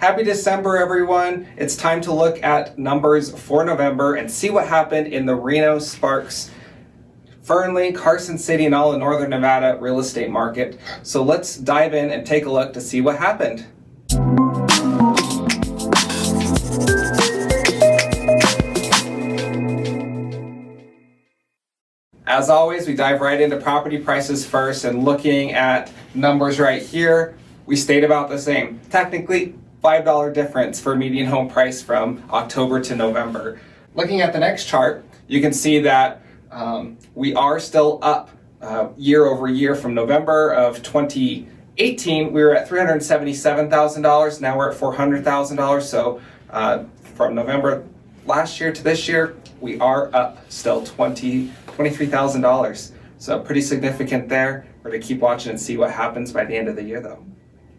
Happy December, everyone. It's time to look at numbers for November and see what happened in the Reno, Sparks, Fernley, Carson City, and all the Northern Nevada real estate market. So let's dive in and take a look to see what happened. As always, we dive right into property prices first, and looking at numbers right here, we stayed about the same. Technically, $5 difference for median home price from October to November. Looking at the next chart, you can see that we are still up year over year. From November of 2018, we were at $377,000. Now we're at $400,000. So from November last year to this year, we are up still $23,000. So pretty significant there. We're going to keep watching and see what happens by the end of the year, though.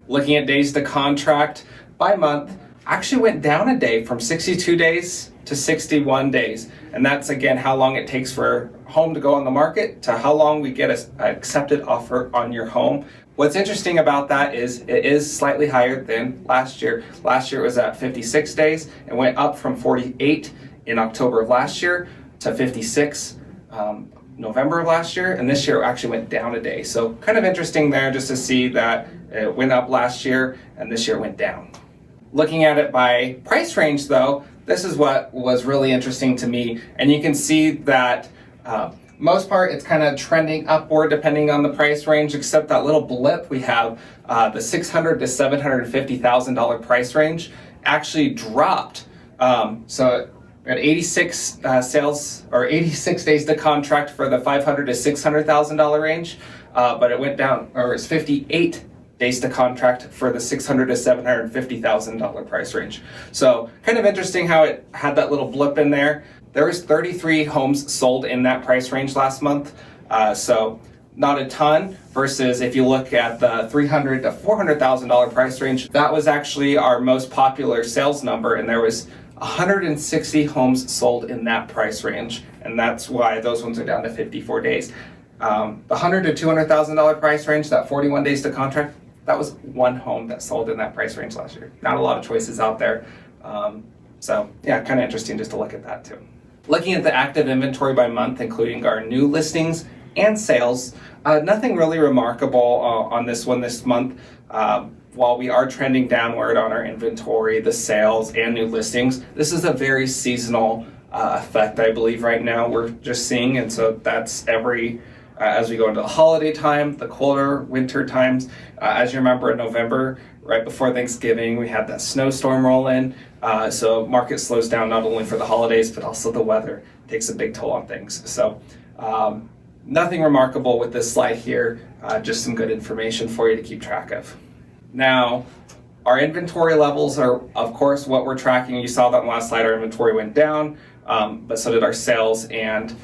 Looking at days to contract by month, actually went down a day from 62 days to 61 days. And that's, again, how long it takes for a home to go on the market to how long we get an accepted offer on your home. What's interesting about that is it is slightly higher than last year. Last year it was at 56 days. It went up from 48 in October of last year to 56 November of last year, and this year it actually went down a day. So kind of interesting there just to see that it went up last year and this year it went down. Looking at it by price range, though, this is what was really interesting to me, and you can see that most part it's kind of trending upward depending on the price range, except that little blip we have, the $600,000 to $750,000 price range actually dropped. So at 86 sales or 86 days to contract for the $500,000 to $600,000 range, but it went down, or it's 58 days to contract for the $600,000 to $750,000 price range. So kind of interesting how it had that little blip in there. There was 33 homes sold in that price range last month, so not a ton. Versus if you look at the $300,000 to $400,000 price range, that was actually our most popular sales number, and there was 160 homes sold in that price range, and that's why those ones are down to 54 days. The $100,000 to $200,000 price range, that 41 days to contract, that was one home that sold in that price range last year. Not a lot of choices out there. So yeah, kind of interesting just to look at that too. Looking at the active inventory by month, including our new listings and sales, nothing really remarkable on this one this month. While we are trending downward on our inventory, the sales, and new listings, this is a very seasonal effect, I believe, right now we're just seeing. And so that's as we go into the holiday time, the colder winter times. As you remember, in November, right before Thanksgiving, we had that snowstorm roll in. So market slows down not only for the holidays, but also the weather takes a big toll on things. So nothing remarkable with this slide here, just some good information for you to keep track of. Now, our inventory levels are, of course, what we're tracking. You saw that in the last slide, our inventory went down, but so did our sales and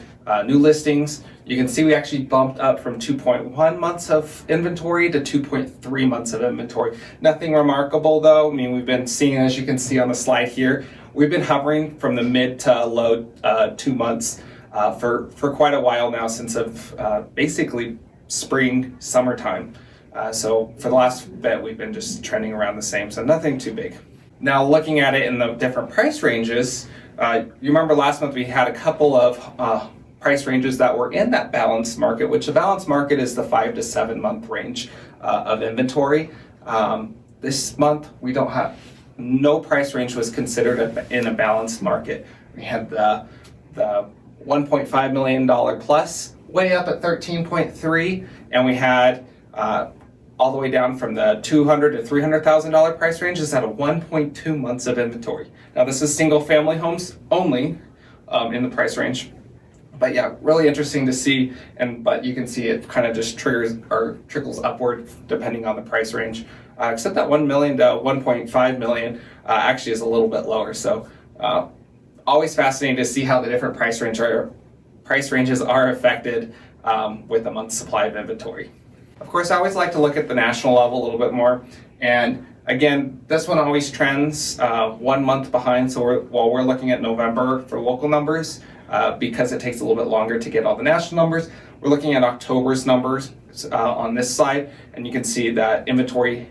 new listings. You can see we actually bumped up from 2.1 months of inventory to 2.3 months of inventory. Nothing remarkable, though. I mean, we've been seeing, as you can see on the slide here, we've been hovering from the mid to low 2 months for quite a while now, since basically spring, summertime. So for the last bit, we've been just trending around the same, so nothing too big. Now, looking at it in the different price ranges, you remember last month we had a couple of price ranges that were in that balanced market, which the balanced market is the 5 to 7 month range of inventory. This month, we don't have, no price range was considered in a balanced market. We had the $1.5 million plus way up at 13.3, and we had all the way down from the $200,000 to $300,000 price range is at a 1.2 months of inventory. Now this is single family homes only in the price range, but yeah, really interesting to see. But you can see it kind of just trickles upward depending on the price range. Except that 1 million to 1.5 million actually is a little bit lower. So always fascinating to see how the different price ranges are affected with a month's supply of inventory. Of course, I always like to look at the national level a little bit more. And again, this one always trends 1 month behind. So while we're looking at November for local numbers, because it takes a little bit longer to get all the national numbers, we're looking at October's numbers on this slide. And you can see that inventory,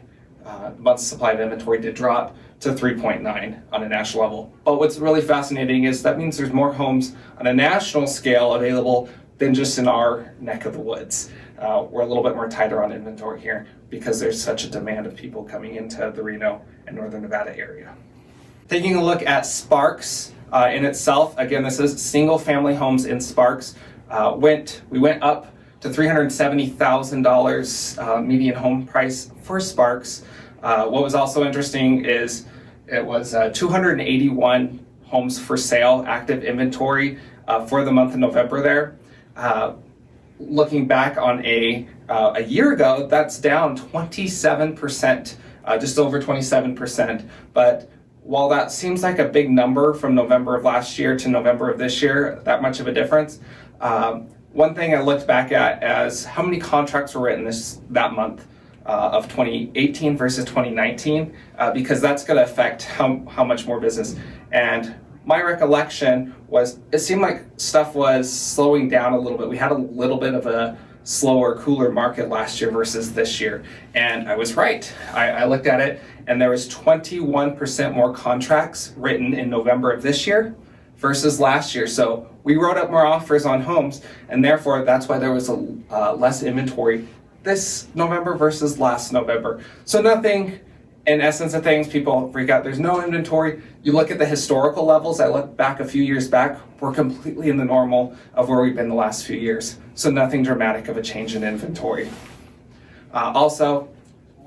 month's supply of inventory did drop to 3.9 on a national level. But what's really fascinating is that means there's more homes on a national scale available than just in our neck of the woods. We're a little bit more tighter on inventory here because there's such a demand of people coming into the Reno and Northern Nevada area. Taking a look at Sparks in itself, again, this is single family homes in Sparks. We went up to $370,000 median home price for Sparks. What was also interesting is it was 281 homes for sale, active inventory for the month of November there. Looking back on a year ago, that's down 27%, just over 27%. But while that seems like a big number from November of last year to November of this year, that much of a difference, one thing I looked back at as how many contracts were written that month of 2018 versus 2019, because that's going to affect how much more business. And my recollection was it seemed like stuff was slowing down a little bit. We had a little bit of a slower, cooler market last year versus this year. And I was right. I looked at it and there was 21% more contracts written in November of this year versus last year. So we wrote up more offers on homes, and therefore that's why there was less inventory this November versus last November. So nothing, in essence of things, people freak out. There's no inventory. You look at the historical levels. I look back a few years back. We're completely in the normal of where we've been the last few years. So nothing dramatic of a change in inventory. Also,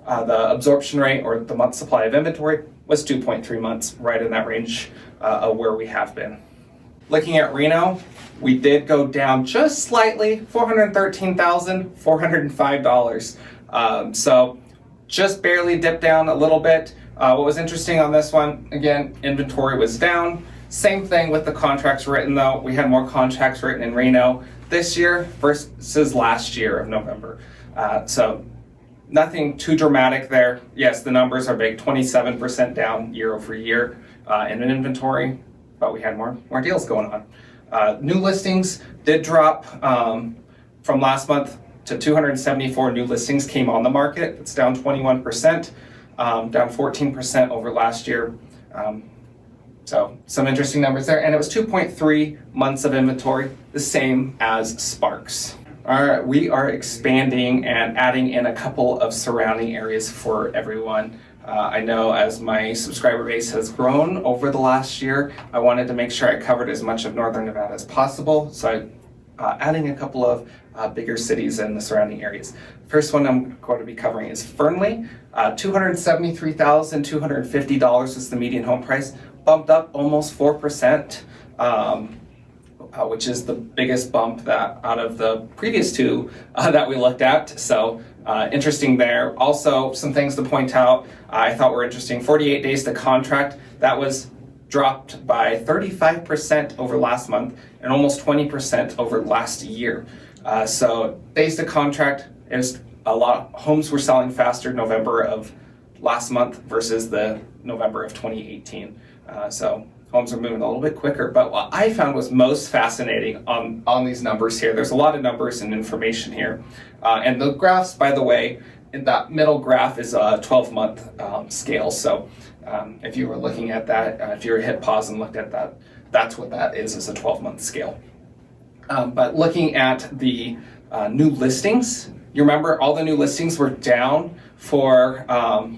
the absorption rate or the month supply of inventory was 2.3 months, right in that range of where we have been. Looking at Reno, we did go down just slightly, $413,405. So just barely dipped down a little bit. What was interesting on this one, again, inventory was down. Same thing with the contracts written though. We had more contracts written in Reno this year versus last year of November. So nothing too dramatic there. Yes, the numbers are big, 27% down year over year in an inventory, but we had more deals going on. New listings did drop from last month to 274 new listings came on the market. It's down 21%, down 14% over last year. So some interesting numbers there. And it was 2.3 months of inventory, the same as Sparks. All right, we are expanding and adding in a couple of surrounding areas for everyone. I know as my subscriber base has grown over the last year, I wanted to make sure I covered as much of Northern Nevada as possible. So adding a couple of bigger cities and the surrounding areas. First one I'm going to be covering is Fernley. $273,250 is the median home price, bumped up almost 4%, which is the biggest bump that out of the previous two that we looked at. So interesting there. Also, some things to point out I thought were interesting. 48 days to contract, that was dropped by 35% over last month and almost 20% over last year. So days to contract is a lot. Homes were selling faster November of last month versus the November of 2018. So homes are moving a little bit quicker. But what I found was most fascinating on these numbers here, there's a lot of numbers and information here. And the graphs, by the way, in that middle graph is a 12-month scale. So if you were looking at that, if you were to hit pause and looked at that, that's what that is a 12-month scale. But looking at the new listings, you remember all the new listings were down for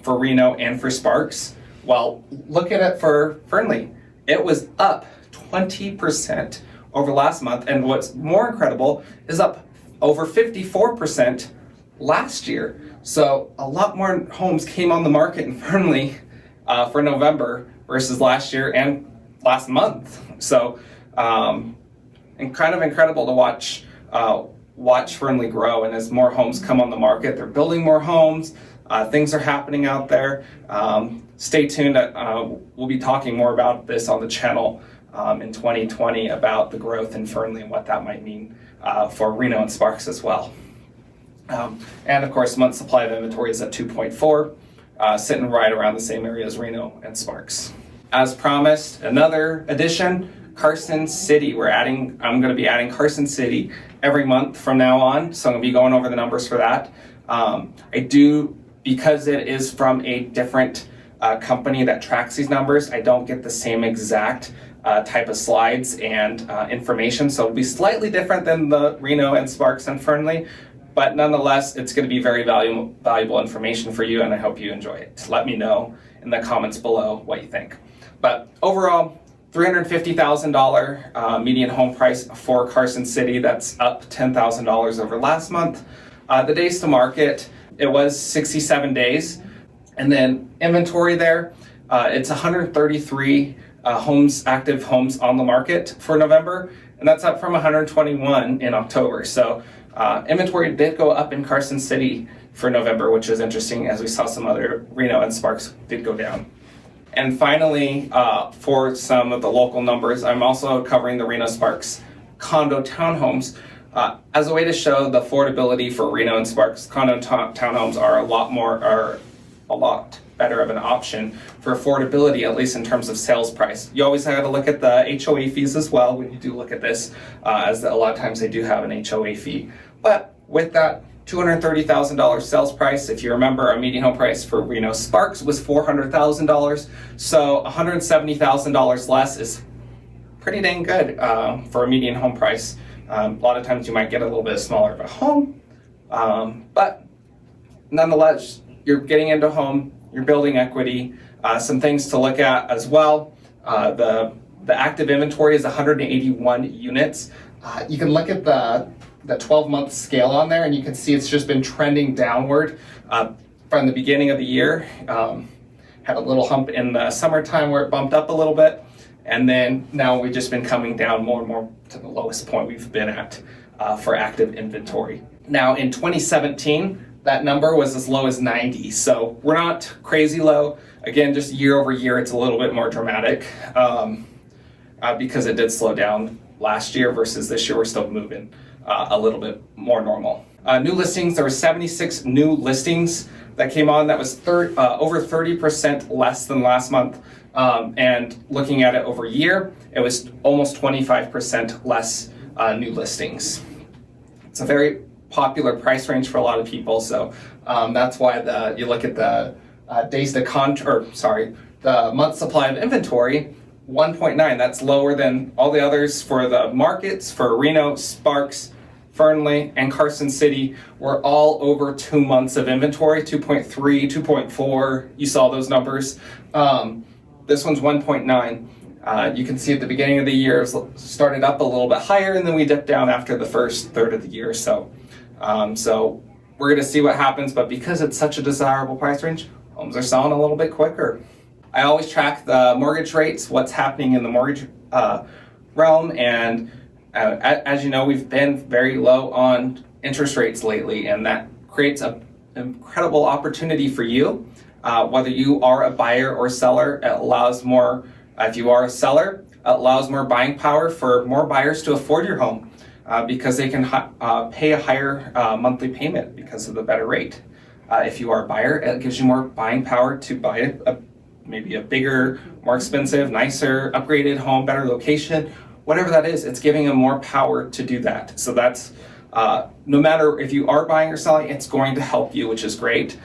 Reno and for Sparks. Well, look at it for Fernley. It was up 20% over last month, and what's more incredible is up over 54% last year. So a lot more homes came on the market in Fernley for November versus last year and last month. So and kind of incredible to watch Fernley grow, and as more homes come on the market, they're building more homes. Things are happening out there. Stay tuned. We'll be talking more about this on the channel in 2020 about the growth in Fernley and what that might mean for Reno and Sparks as well. And of course, month supply of inventory is at 2.4, sitting right around the same area as Reno and Sparks. As promised, another addition, Carson City. I'm going to be adding Carson City every month from now on, so I'm going to be going over the numbers for that. Because it is from a different company that tracks these numbers. I don't get the same exact type of slides and information, so it'll be slightly different than the Reno and Sparks and Fernley, but nonetheless, it's going to be very valuable information for you, and I hope you enjoy it. Let me know in the comments below what you think. But overall, $350,000 median home price for Carson City. That's up $10,000 over last month. The days to market, it was 67 days. And then inventory there, it's 133 active homes on the market for November, and that's up from 121 in October. So inventory did go up in Carson City for November, which is interesting, as we saw some other Reno and Sparks did go down. And finally, for some of the local numbers, I'm also covering the Reno Sparks condo townhomes as a way to show the affordability for Reno and Sparks. Condo townhomes are a lot better of an option for affordability, at least in terms of sales price. You always have to look at the HOA fees as well when you do look at this, as a lot of times they do have an HOA fee. But with that $230,000 sales price, if you remember, our median home price for Reno Sparks was $400,000, so $170,000 less is pretty dang good for a median home price. A lot of times you might get a little bit smaller of a home, but nonetheless, you're getting into a home, you're building equity. Some things to look at as well. The active inventory is 181 units. You can look at the 12-month scale on there, and you can see it's just been trending downward from the beginning of the year. Had a little hump in the summertime where it bumped up a little bit, and then now we've just been coming down more and more to the lowest point we've been at for active inventory. Now in 2017, that number was as low as 90, so we're not crazy low. Again, just year over year, it's a little bit more dramatic because it did slow down last year versus this year. We're still moving a little bit more normal. New listings, there were 76 new listings that came on. That was over 30% less than last month. And looking at it over a year, it was almost 25% less new listings. It's a very popular price range for a lot of people, so that's why you look at the the month supply of inventory, 1.9. That's lower than all the others for the markets. For Reno, Sparks, Fernley, and Carson City, we're all over 2 months of inventory, 2.3, 2.4. You saw those numbers. This one's 1.9. You can see at the beginning of the year it started up a little bit higher, and then we dipped down after the first third of the year. So we're going to see what happens, but because it's such a desirable price range, homes are selling a little bit quicker. I always track the mortgage rates, what's happening in the mortgage realm, and as you know, we've been very low on interest rates lately, and that creates an incredible opportunity for you. Whether you are a buyer or seller, it allows more, if you are a seller, it allows more buying power for more buyers to afford your home. Because they can pay a higher monthly payment because of the better rate. If you are a buyer, it gives you more buying power to buy maybe a bigger, more expensive, nicer, upgraded home, better location, whatever that is, it's giving them more power to do that. So that's, no matter if you are buying or selling, it's going to help you, which is great.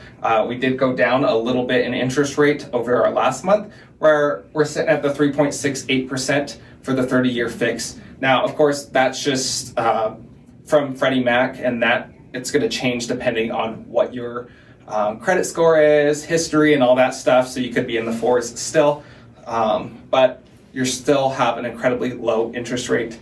We did go down a little bit in interest rate over our last month, where we're sitting at the 3.68% for the 30-year fix. Now, of course, that's just from Freddie Mac, and that it's going to change depending on what your credit score is, history, and all that stuff. So you could be in the fours still, but you still have an incredibly low interest rate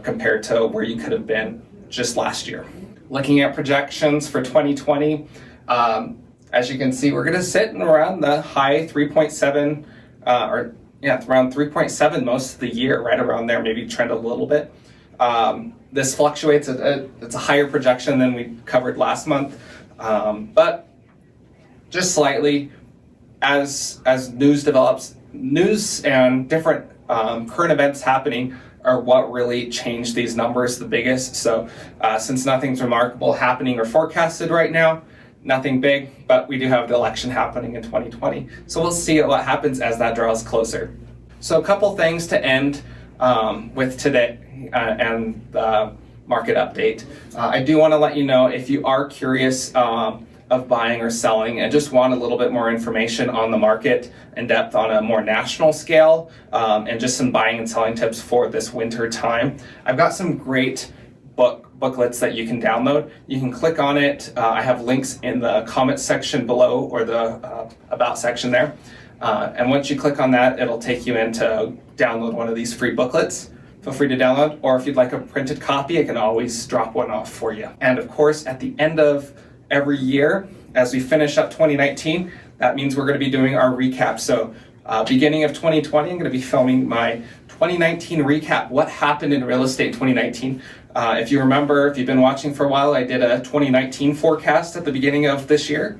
compared to where you could have been just last year. Looking at projections for 2020, as you can see, we're going to sit in around the high 3.7 around 3.7 most of the year, right around there, maybe trend a little bit. This fluctuates, it's a higher projection than we covered last month, but just slightly as news develops, news and different current events happening are what really changed these numbers the biggest. So since nothing's remarkable happening or forecasted right now, nothing big, but we do have the election happening in 2020. So we'll see what happens as that draws closer. So a couple things to end with today and the market update. I do want to let you know, if you are curious of buying or selling and just want a little bit more information on the market in depth on a more national scale, and just some buying and selling tips for this winter time, I've got some great booklets that you can download. You can click on it. I have links in the comment section below, or the about section there. And once you click on that, it'll take you in to download one of these free booklets. Feel free to download, or if you'd like a printed copy, I can always drop one off for you. And of course, at the end of every year, as we finish up 2019, that means we're going to be doing our recap. So beginning of 2020, I'm going to be filming my 2019 recap. What happened in real estate 2019? If you remember, if you've been watching for a while, I did a 2019 forecast at the beginning of this year.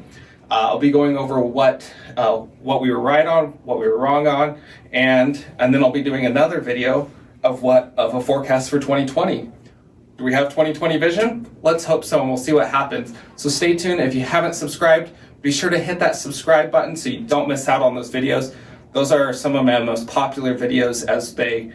I'll be going over what we were right on, what we were wrong on, and then I'll be doing another video of a forecast for 2020. Do we have 2020 vision? Let's hope so, and we'll see what happens. So stay tuned. If you haven't subscribed, be sure to hit that subscribe button so you don't miss out on those videos. Those are some of my most popular videos as they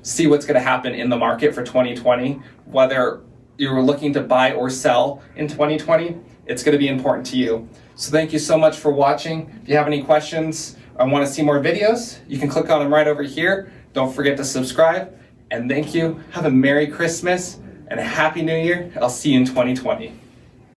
see what's going to happen in the market for 2020. Whether you're looking to buy or sell in 2020, it's going to be important to you. So thank you so much for watching. If you have any questions or want to see more videos, you can click on them right over here. Don't forget to subscribe. And thank you. Have a Merry Christmas and a Happy New Year. I'll see you in 2020.